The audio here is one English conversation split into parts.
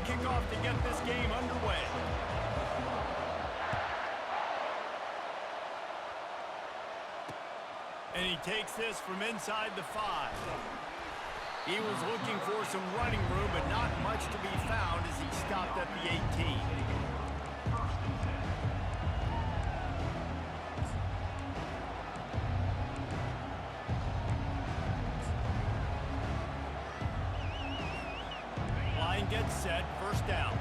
kickoff to get this game underway. And he takes this from inside the 5. He was looking for some running room, but not much to be found as he stopped at the 18. Line gets set, first down.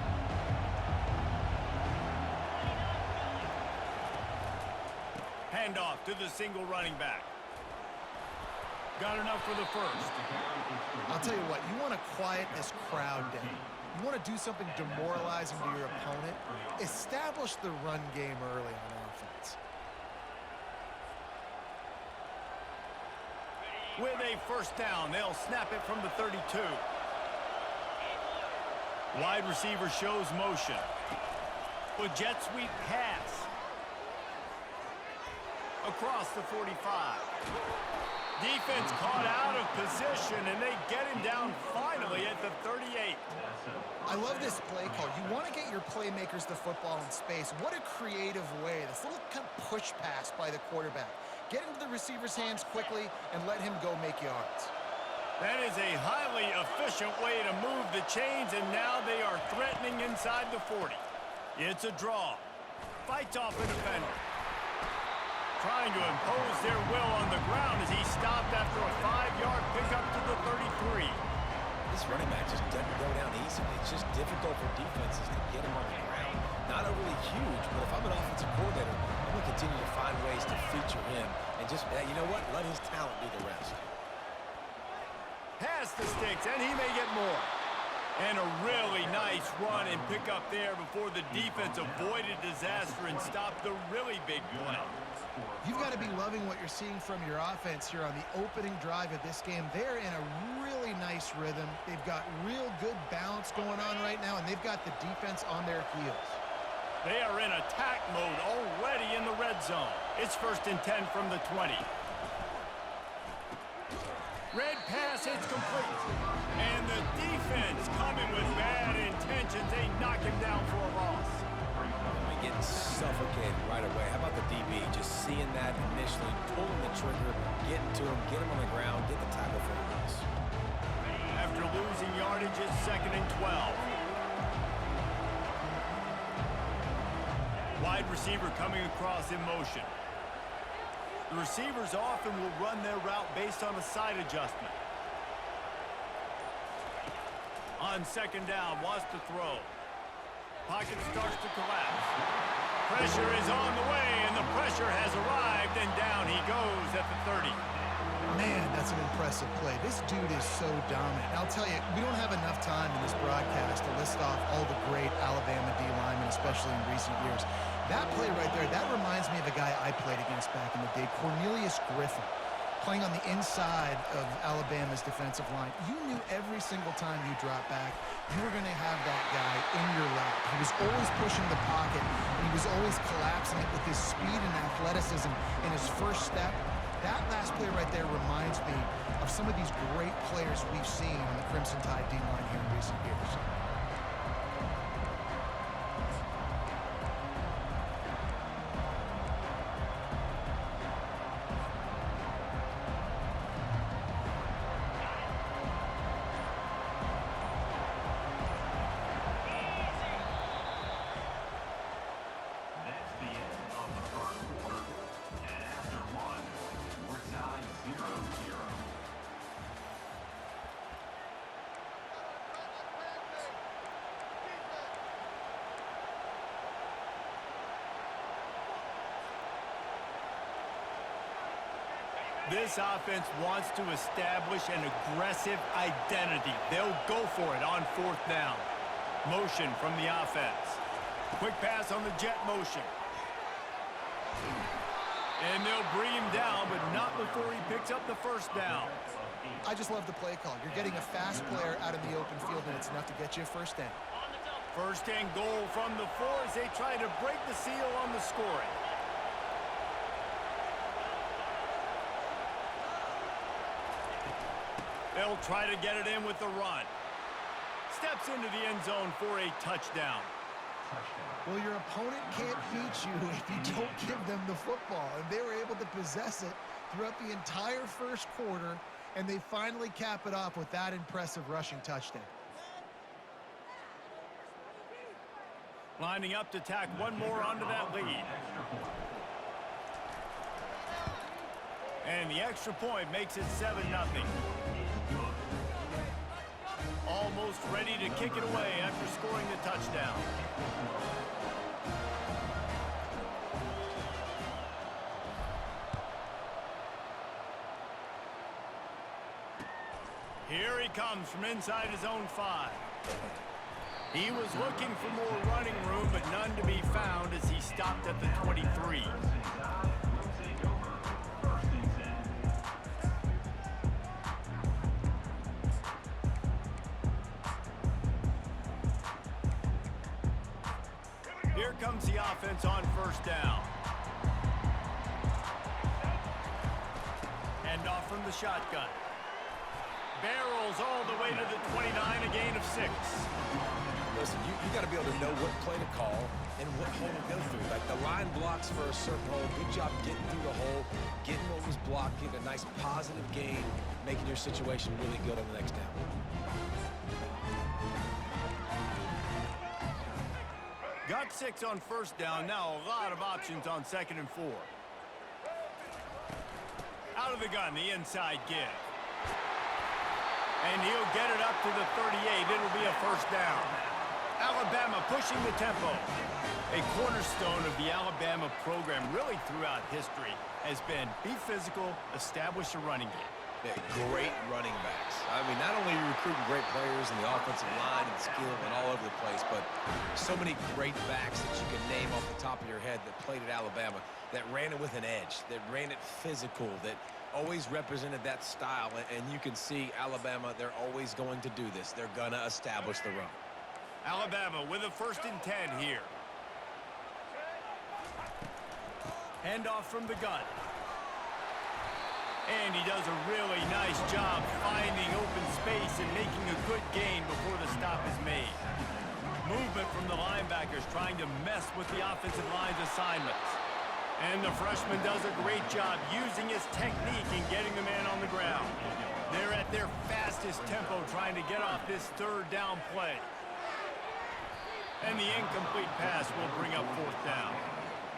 Handoff to the single running back. Got enough for the first. I'll tell you what, you want to quiet this crowd down. You want to do something demoralizing to your opponent. Establish the run game early on offense. With a first down, they'll snap it from the 32. Wide receiver shows motion. A jet sweep pass. Across the 45. Defense caught out of position, and they get him down finally at the 38. I love this play call. You want to get your playmakers the football in space. What a creative way. This little kind of push pass by the quarterback. Get into the receiver's hands quickly and let him go make yards. That is a highly efficient way to move the chains, and now they are threatening inside the 40. It's a draw. Fights off a defender. Trying to impose their will on the ground as he stopped after a 5-yard pickup to the 33. This running back just doesn't go down easily. It's just difficult for defenses to get him on the ground. Not overly huge, but if I'm an offensive coordinator, I'm going to continue to find ways to feature him and just, you know what, let his talent do the rest. Pass the sticks, and he may get more. And a really nice run and pick up there before the defense avoided disaster and stopped the really big play. You've got to be loving what you're seeing from your offense here on the opening drive of this game. They're in a really nice rhythm. They've got real good balance going on right now, and they've got the defense on their heels. They are in attack mode already in the red zone. It's 1st and 10 from the 20. Red pass, it's complete. And the defense coming with bad intentions. They knock him down for a loss. Getting suffocated right away. How about the DB? Just seeing that initially, pulling the trigger, getting to him, get him on the ground, get the tackle for a loss. After losing yardage, it's 2nd and 12. Wide receiver coming across in motion. The receivers often will run their route based on a side adjustment. On 2nd down, wants to throw. Pocket starts to collapse. Pressure is on the way, and the pressure has arrived, and down he goes at the 30. Man, that's an impressive play. This dude is so dominant. I'll tell you, we don't have enough time in this broadcast to list off all the great Alabama D linemen, especially in recent years. That play right there, that reminds me of a guy I played against back in the day, Cornelius Griffin, playing on the inside of Alabama's defensive line. You knew every single time you dropped back, you were going to have that guy in your lap. He was always pushing the pocket, and he was always collapsing it with his speed and athleticism in his first step. That last play right there reminds me of some of these great players we've seen on the Crimson Tide D-line here in recent years. This offense wants to establish an aggressive identity. They'll go for it on 4th down. Motion from the offense. Quick pass on the jet motion. And they'll bring him down, but not before he picks up the first down. I just love the play call. You're getting a fast player out of the open field, and it's enough to get you a first down. First and goal from the 4 as they try to break the seal on the scoring. They'll try to get it in with the run. steps into the end zone for a touchdown. Well, your opponent can't beat you if you don't give them the football. And they were able to possess it throughout the entire first quarter, and they finally cap it off with that impressive rushing touchdown. Lining up to tack one more onto that lead. And the extra point makes it 7-0. Almost ready to kick it away after scoring the touchdown. Here he comes from inside his own 5. He was looking for more running room, but none to be found as he stopped at the 23. Here comes the offense on first down. Hand off from the shotgun. Barrels all the way to the 29, a gain of 6. Listen, you got to be able to know what play to call and what hole to go through. Like the line blocks for a certain hole. Good job getting through the hole, getting what was blocked, getting a nice positive gain, making your situation really good on the next down. Got 6 on first down. Now a lot of options on 2nd and 4. Out of the gun, the inside give. And he'll get it up to the 38. It'll be a first down. Alabama pushing the tempo. A cornerstone of the Alabama program really throughout history has been be physical, establish a running game. Yeah, great running backs. I mean, not only are you recruiting great players in the offensive line and skill and all over the place, but so many great backs that you can name off the top of your head that played at Alabama, that ran it with an edge, that ran it physical, that always represented that style. And you can see Alabama, they're always going to do this. They're going to establish the run. Alabama with a 1st and 10 here. Handoff from the gun. And he does a really nice job finding open space and making a good gain before the stop is made. Movement from the linebackers trying to mess with the offensive line's assignments. And the freshman does a great job using his technique and getting the man on the ground. They're at their fastest tempo trying to get off this 3rd down play. And the incomplete pass will bring up 4th down.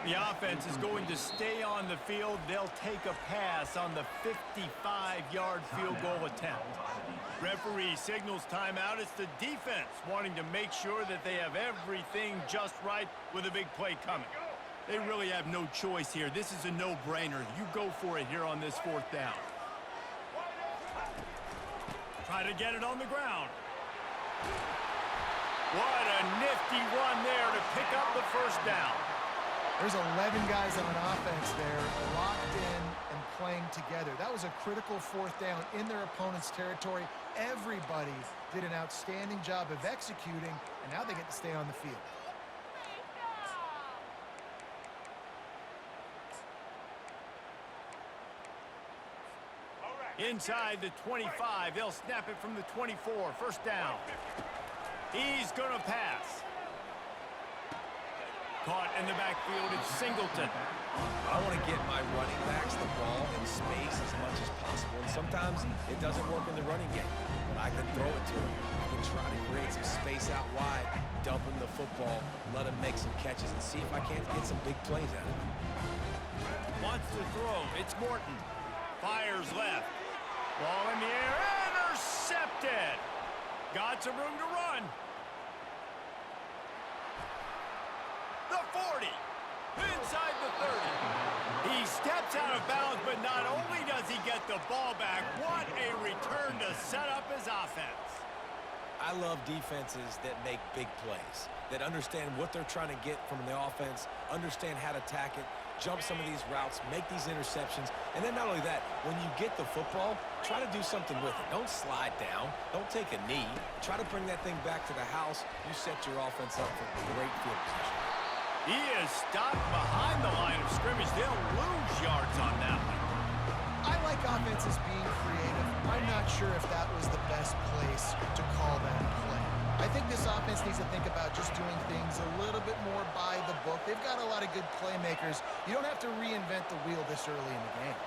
The offense is going to stay on the field. They'll take a pass on the 55-yard field goal attempt. Referee signals timeout. It's the defense wanting to make sure that they have everything just right with a big play coming. They really have no choice here. This is a no-brainer. You go for it here on this 4th down. Try to get it on the ground. What a nifty run there to pick up the first down. There's 11 guys on offense there locked in and playing together. That was a critical 4th down in their opponent's territory. Everybody did an outstanding job of executing, and now they get to stay on the field. Inside the 25, they'll snap it from the 24, 1st down. He's going to pass. Caught in the backfield, it's Singleton. I want to get my running backs the ball in space as much as possible. And sometimes it doesn't work in the running game, but I can throw it to him. I can try to create some space out wide, dump him the football, let him make some catches, and see if I can't get some big plays out of him. Wants to throw, it's Morton. Fires left. Ball in the air, intercepted. Got some room to run. The 40, inside the 30. He steps out of bounds, but not only does he get the ball back, what a return to set up his offense. I love defenses that make big plays, that understand what they're trying to get from the offense, understand how to attack it, jump some of these routes, make these interceptions, and then not only that, when you get the football, try to do something with it. Don't slide down. Don't take a knee. Try to bring that thing back to the house. You set your offense up for great field position. He is stopped behind the line of scrimmage. They'll lose yards on that one. I like offenses being creative. I'm not sure if that was the best place to call that play. I think this offense needs to think about just doing things a little bit more by the book. They've got a lot of good playmakers. You don't have to reinvent the wheel this early in the game.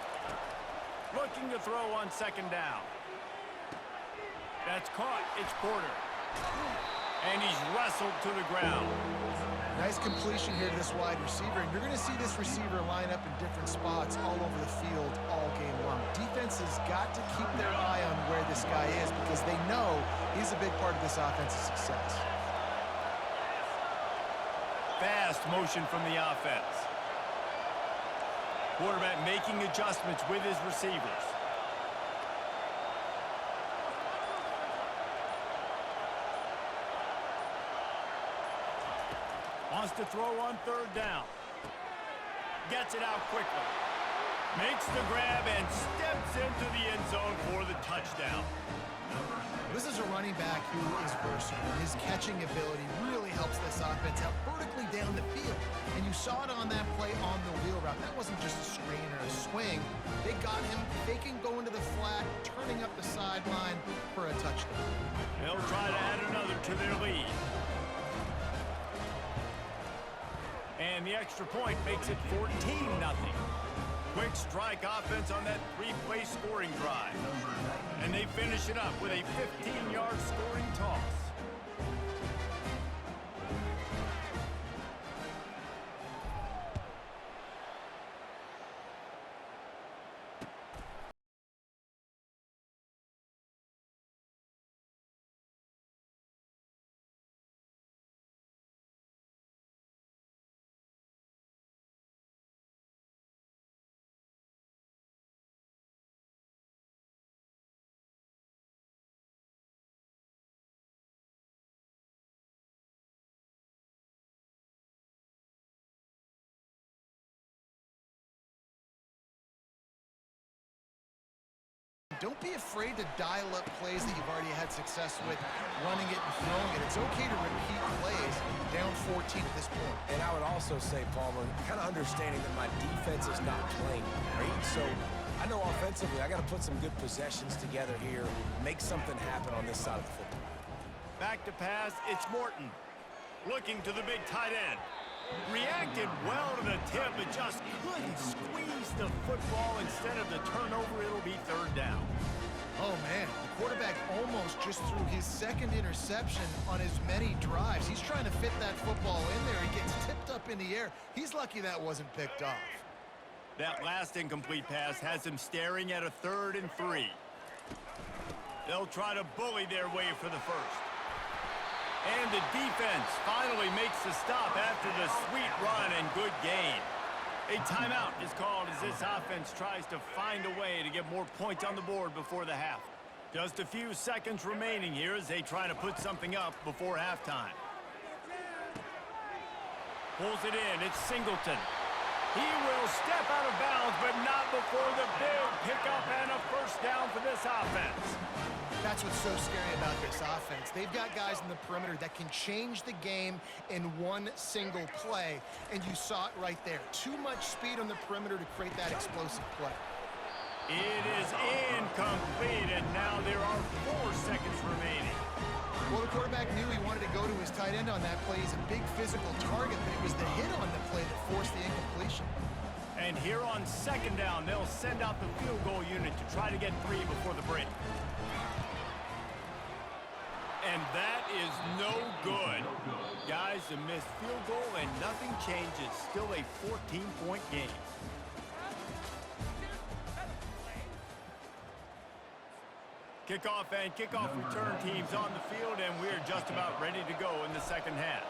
Looking to throw on second down. That's caught. It's Porter. And he's wrestled to the ground. Nice completion here to this wide receiver, and you're going to see this receiver line up in different spots all over the field all game long. Defense has got to keep their eye on where this guy is because they know he's a big part of this offense's success. Fast motion from the offense. Quarterback making adjustments with his receivers. Wants to throw on third down. Gets it out quickly. Makes the grab and steps into the end zone for the touchdown. This is a running back who is versatile. His catching ability really helps this offense out vertically down the field. And you saw it on that play on the wheel route. That wasn't just a screen or a swing. They got him faking going to the flat, turning up the sideline for a touchdown. They'll try to add another to their lead. And the extra point makes it 14-0. Quick strike offense on that three-play scoring drive. And they finish it up with a 15-yard scoring toss. Don't be afraid to dial up plays that you've already had success with, running it and throwing it. It's okay to repeat plays down 14 at this point. And I would also say, Palmer, kind of understanding that my defense is not playing great, so I know offensively I got to put some good possessions together here, make something happen on this side of the football. Back to pass, it's Morton. Looking to the big tight end. Reacted well to the tip, but just couldn't squeeze the football. Instead of the turnover, it'll be third down. Oh, man, the quarterback almost just threw his second interception on as many drives. He's trying to fit that football in there. He gets tipped up in the air. He's lucky that wasn't picked off. That last incomplete pass has him staring at a 3rd and 3. They'll try to bully their way for the first. And the defense finally makes the stop after the sweet run and good gain. A timeout is called as this offense tries to find a way to get more points on the board before the half. Just a few seconds remaining here as they try to put something up before halftime. Pulls it in. It's Singleton. He will step out of bounds, but not before the big pickup and a first down for this offense. That's what's so scary about this offense. They've got guys in the perimeter that can change the game in one single play, and you saw it right there. Too much speed on the perimeter to create that explosive play. It is incomplete, and now there are 4 seconds remaining. Well, the quarterback knew he wanted to go to his tight end on that play. He's a big physical target, but it was the hit on the play that forced the incompletion. And here on second down, they'll send out the field goal unit to try to get 3 before the break. And that is no good. Guys, a missed field goal and nothing changes. Still a 14-point game. Kickoff and kickoff return teams on the field, and we're just about ready to go in the second half.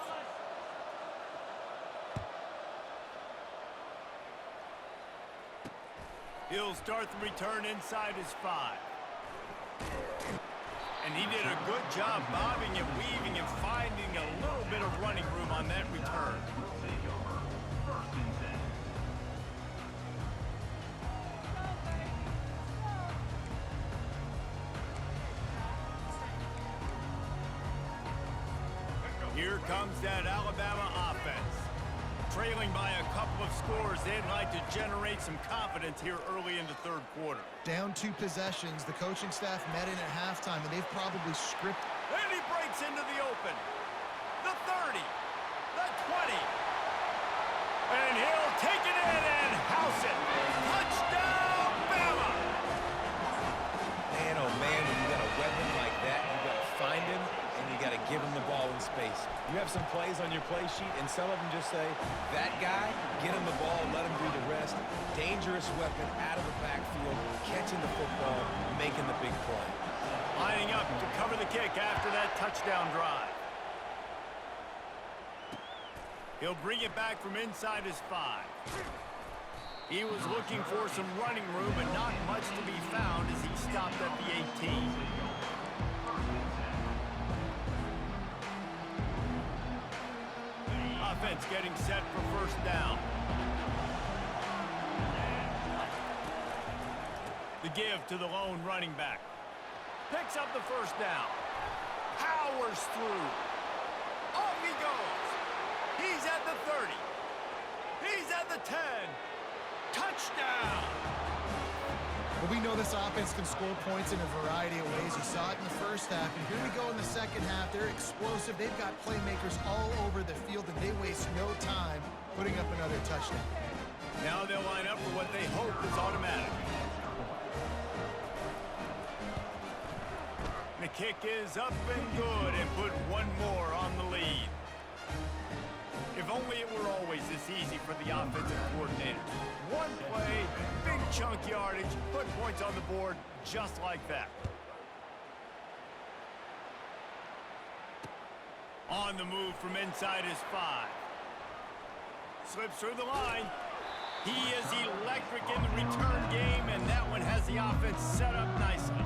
He'll start the return inside his 5. And he did a good job bobbing and weaving and finding a little bit of running room on that return. Here comes that Alabama offense. Trailing by a couple of scores, they'd like to generate some confidence here early in the third quarter. Down 2 possessions, the coaching staff met in at halftime, and they've probably scripted And he breaks into the open. The 30. The 20. And he'll take it in and house it. Touchdown, Bama! Man, oh man, when you got a weapon like that, you got to find him and you got to give him the ball in space. You have some plays on your play sheet, and some of them just say, that guy, get him the ball, let him do the rest. Dangerous weapon out of the backfield, catching the football, making the big play. Lining up to cover the kick after that touchdown drive. He'll bring it back from inside his 5. He was looking for some running room, but not much to be found as he stopped at the 18. Offense getting set for first down. The give to the lone running back. Picks up the first down. Powers through. Off he goes. He's at the 30. He's at the 10. Touchdown! Well, we know this offense can score points in a variety of ways. You saw it in the first half, and here we go in the second half. They're explosive. They've got playmakers all over the field, and they waste no time putting up another touchdown. Now they'll line up for what they hope is automatic. The kick is up and good, and put one more on the lead. If only it were always this easy for the offensive coordinators. One play, big chunk yardage, put points on the board just like that. On the move from inside his 5. Slips through the line. He is electric in the return game, and that one has the offense set up nicely.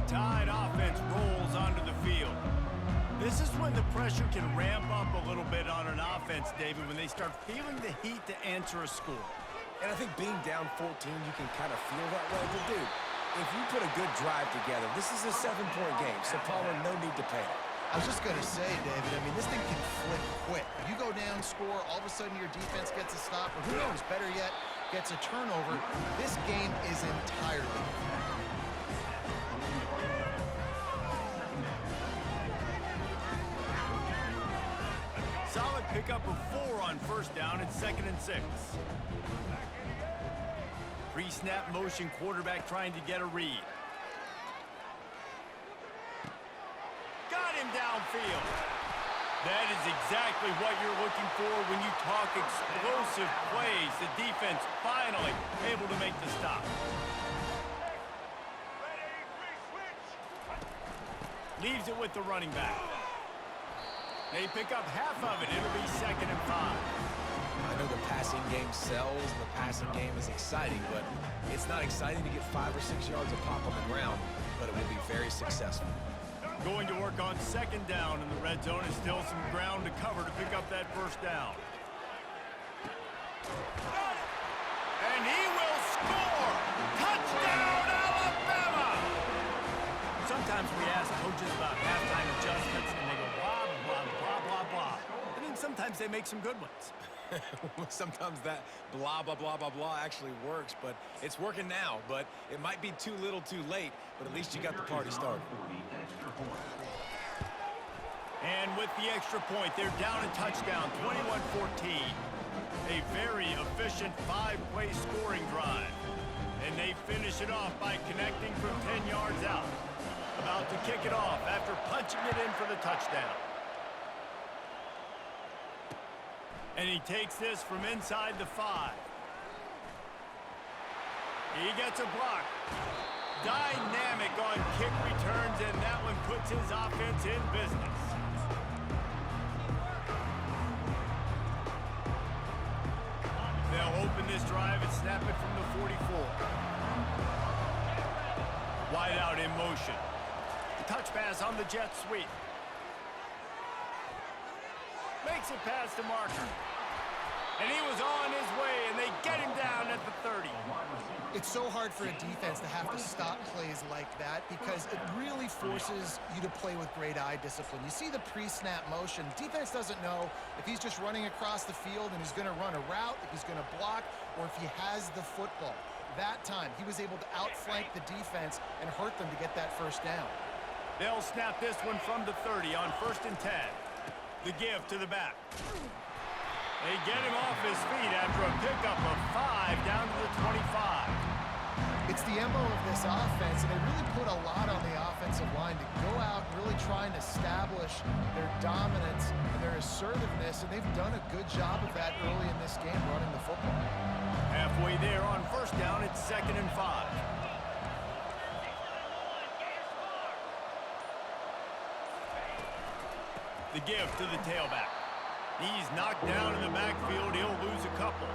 Tide offense rolls onto the field. This is when the pressure can ramp up a little bit on an offense, David, when they start feeling the heat to answer a score. And I think being down 14, you can kind of feel that way. But, dude, if you put a good drive together, this is a 7-point game, so Pollard, no need to panic. I was just going to say, David, I mean, this thing can flip quick. You go down, score, all of a sudden your defense gets a stop, or who knows, better yet, gets a turnover. This game is entirely different. Solid pickup of 4 on first down and 2nd and 6. Pre-snap motion, quarterback trying to get a read. Got him downfield. That is exactly what you're looking for when you talk explosive plays. The defense finally able to make the stop. Leaves it with the running back. They pick up half of it. It'll be 2nd and 5. I know the passing game sells and the passing game is exciting, but it's not exciting to get 5 or 6 yards of pop on the ground, but it will be very successful. Going to work on 2nd down, and the red zone is still some ground to cover to pick up that first down. And he will score! Touchdown, Alabama! Sometimes we ask coaches about halftime adjustments, and they go blah, blah, blah, blah, blah. And then sometimes they make some good ones. Sometimes that blah, blah, blah, blah, blah actually works, but it's working now. But it might be too little too late, but at least you got the party started. And with the extra point, they're down a touchdown, 21-14. A very efficient 5-play scoring drive. And they finish it off by connecting from 10 yards out. About to kick it off after punching it in for the touchdown. And he takes this from inside the 5. He gets a block. Dynamic on kick returns, and that one puts his offense in business. They'll open this drive and snap it from the 44. Wide out in motion. Touch pass on the jet sweep. Makes it past the marker. And he was on his way, and they get him down at the 30. It's so hard for a defense to have to stop plays like that because it really forces you to play with great eye discipline. You see the pre-snap motion. Defense doesn't know if he's just running across the field and he's going to run a route, if he's going to block, or if he has the football. That time, he was able to outflank the defense and hurt them to get that first down. They'll snap this one from the 30 on 1st and 10. The give to the back. They get him off his feet after a pickup of 5 down to the 25. It's the MO of this offense, and they really put a lot on the offensive line to go out and really try and establish their dominance and their assertiveness, and they've done a good job of that early in this game running the football. Halfway there on 1st down, it's 2nd and 5. The give to the tailback. He's knocked down in the backfield. He'll lose a couple.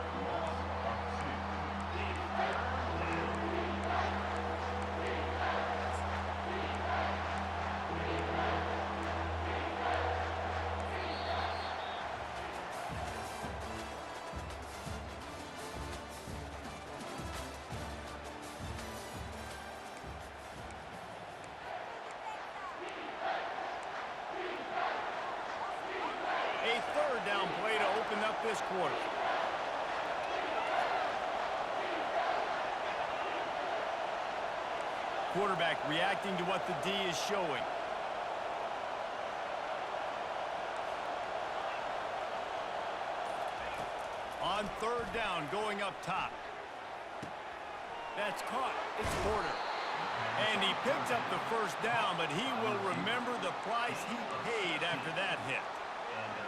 A 3rd down play to open up this quarter. Quarterback reacting to what the D is showing. On 3rd down, going up top. That's caught. It's Porter. And he picked up the 1st down, but he will remember the price he paid after that hit.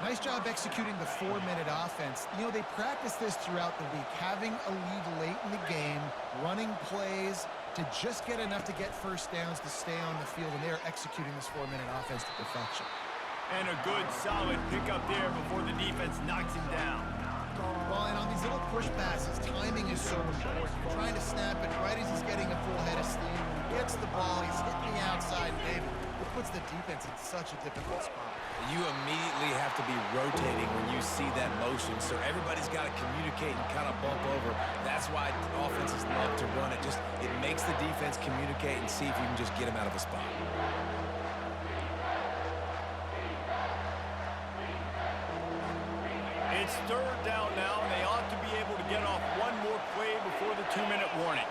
Nice job executing the 4-minute offense. You know, they practice this throughout the week, having a lead late in the game, running plays to just get enough to get 1st downs to stay on the field, and they're executing this 4-minute offense to perfection. And a good, solid pickup there before the defense knocks him down. Well, and on these little push passes, timing is so important. You're trying to snap it right as he's getting a full head of steam. When he gets the ball, he's hitting the outside, David. It puts the defense in such a difficult spot. You immediately have to be rotating when you see that motion, so everybody's got to communicate and kind of bump over. That's why offenses love to run it. It makes the defense communicate and see if you can just get them out of a spot. It's 3rd down now, and they ought to be able to get off one more play before the 2-minute warning.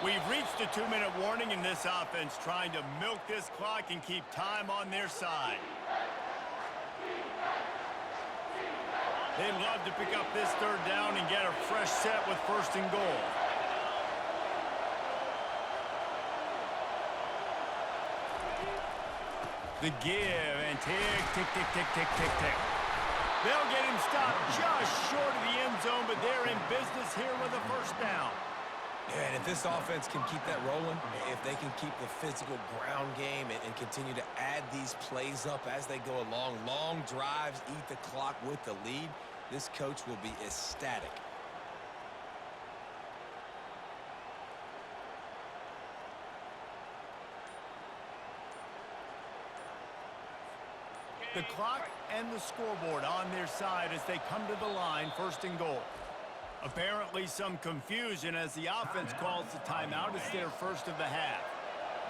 We've reached the 2-minute warning in this offense, trying to milk this clock and keep time on their side. They'd love to pick up this 3rd down and get a fresh set with 1st and goal. The give, and tick, tick, tick, tick, tick, tick, tick. They'll get him stopped just short of the end zone, but they're in business here with a 1st down. Yeah, and if this offense can keep that rolling, if they can keep the physical ground game and continue to add these plays up as they go along, long drives, eat the clock with the lead, this coach will be ecstatic. The clock and the scoreboard on their side as they come to the line, 1st and goal. Apparently some confusion as the offense calls the timeout. It's their 1st of the half.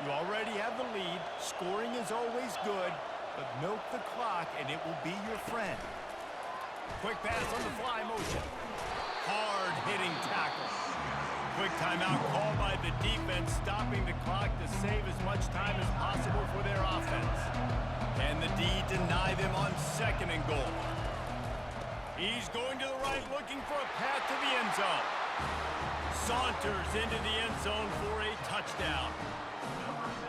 You already have the lead. Scoring is always good, but milk the clock and it will be your friend. Quick pass on the fly motion. Hard-hitting tackle. Quick timeout called by the defense, stopping the clock to save as much time as possible for their offense. Can the D deny them on 2nd and goal? He's going to the right, looking for a path to the end zone. Saunters into the end zone for a touchdown.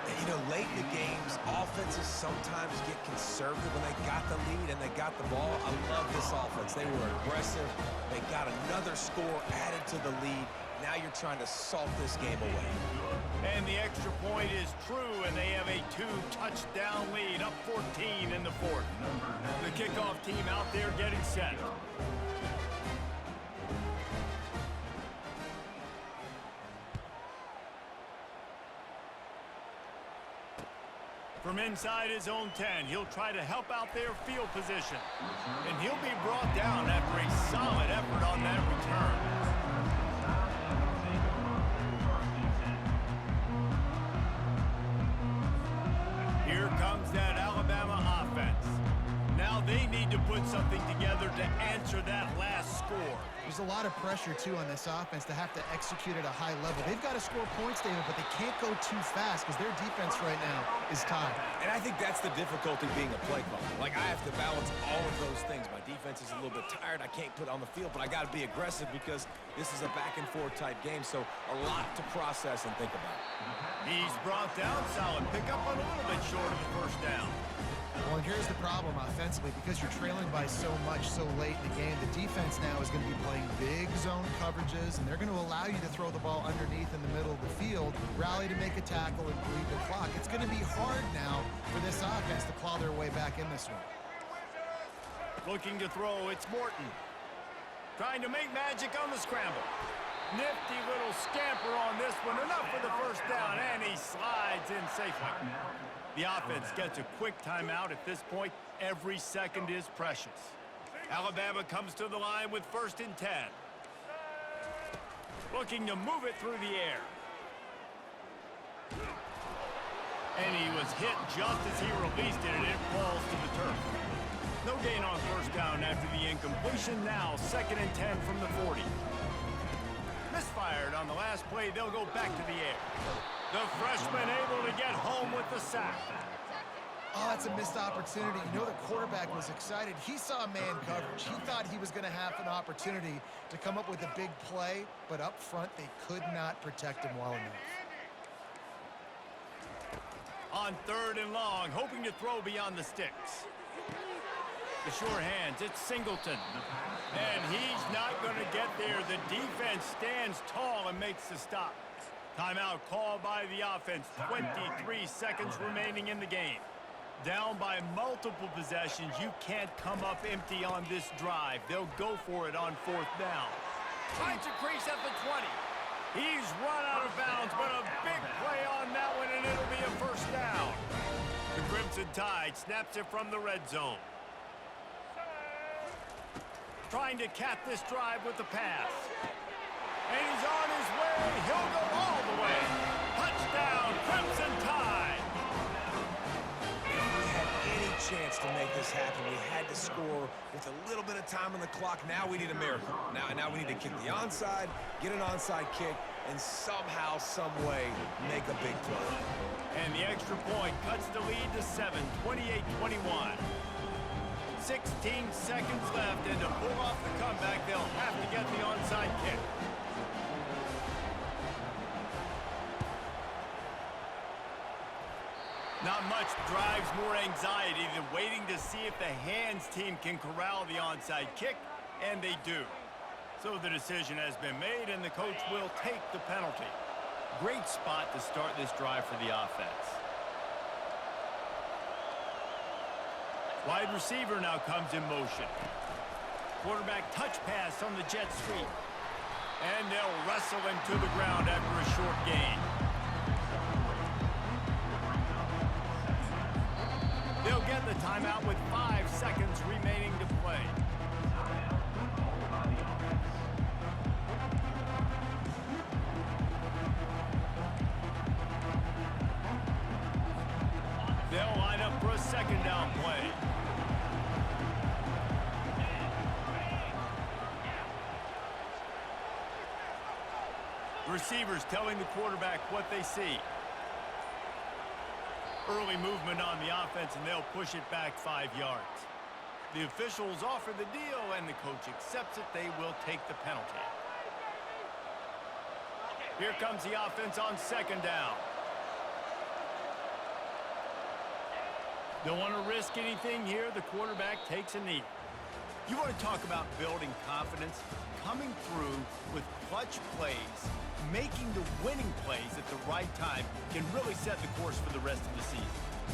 And, you know, late in the games, offenses sometimes get conservative when they got the lead and they got the ball. I love this offense. They were aggressive. They got another score added to the lead. Now you're trying to salt this game away. And the extra point is true, and they have a 2-touchdown lead, up 14 in the 4th. The kickoff team out there getting set. From inside his own 10, he'll try to help out their field position. And he'll be brought down after a solid effort on that return. Here comes that Alabama offense. Now Now they need to put something together to answer that last score. There's a lot of pressure, too, on this offense to have to execute at a high level. They've got to score points, David, but they can't go too fast because their defense right now is tied. And I think that's the difficulty being a play caller. Like, I have to balance all of those things. My defense is a little bit tired. I can't put it on the field, but I got to be aggressive because this is a back-and-forth type game, so a lot to process and think about. He's brought down. Solid pickup, but a little bit short of the first down. Well, and here's the problem offensively. Because you're trailing by so much so late in the game, the defense now is going to be playing big zone coverages, and they're going to allow you to throw the ball underneath in the middle of the field, rally to make a tackle, and bleed the clock. It's going to be hard now for this offense to claw their way back in this one. Looking to throw, it's Morton. Trying to make magic on the scramble. Nifty little scamper on this one. Enough for the first down, and he slides in safely. The offense gets a quick timeout at this point. Every second is precious. Alabama comes to the line with 1st and 10. Looking to move it through the air. And he was hit just as he released it, and it falls to the turf. No gain on first down after the incompletion. Now 2nd and 10 from the 40. Misfired on the last play. They'll go back to the air. The freshman able to get home with the sack. Oh, that's a missed opportunity. You know, the quarterback was excited. He saw man coverage. He thought he was going to have an opportunity to come up with a big play, but up front, they could not protect him well enough. On 3rd and long, hoping to throw beyond the sticks. The sure hands, it's Singleton. And he's not going to get there. The defense stands tall and makes the stop. Timeout called by the offense. 23 seconds remaining in the game. Down by multiple possessions. You can't come up empty on this drive. They'll go for it on 4th down. Finds a crease at the 20. He's run out of bounds, but a big play on that one, and it'll be a first down. The Crimson Tide snaps it from the red zone. Trying to cap this drive with the pass. And he's on his way. He'll go all the way. Touchdown, Crimson Tide. If we had any chance to make this happen, we had to score with a little bit of time on the clock. Now we need a miracle. Now we need to kick the onside, get an onside kick, and somehow, some way, make a big play. And the extra point cuts the lead to 7, 28-21. 16 seconds left, and to pull off the comeback, they'll have to get the onside kick. Not much drives more anxiety than waiting to see if the hands team can corral the onside kick, and they do. So the decision has been made, and the coach will take the penalty. Great spot to start this drive for the offense. Wide receiver now comes in motion. Quarterback touch pass on the jet sweep. And they'll wrestle him to the ground after a short gain. They'll get the timeout with 5 seconds remaining to play. They'll line up for a 2nd down play. Receivers telling the quarterback what they see. Early movement on the offense, and they'll push it back 5 yards. The officials offer the deal, and the coach accepts it. They will take the penalty. Here comes the offense on 2nd down. Don't want to risk anything here. The quarterback takes a knee. You want to talk about building confidence? Coming through with clutch plays, making the winning plays at the right time can really set the course for the rest of the season.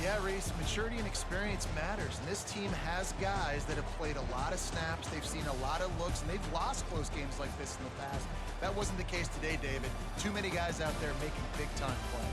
Yeah, Reese, maturity and experience matters. And this team has guys that have played a lot of snaps. They've seen a lot of looks, and they've lost close games like this in the past. That wasn't the case today, David. Too many guys out there making big-time plays.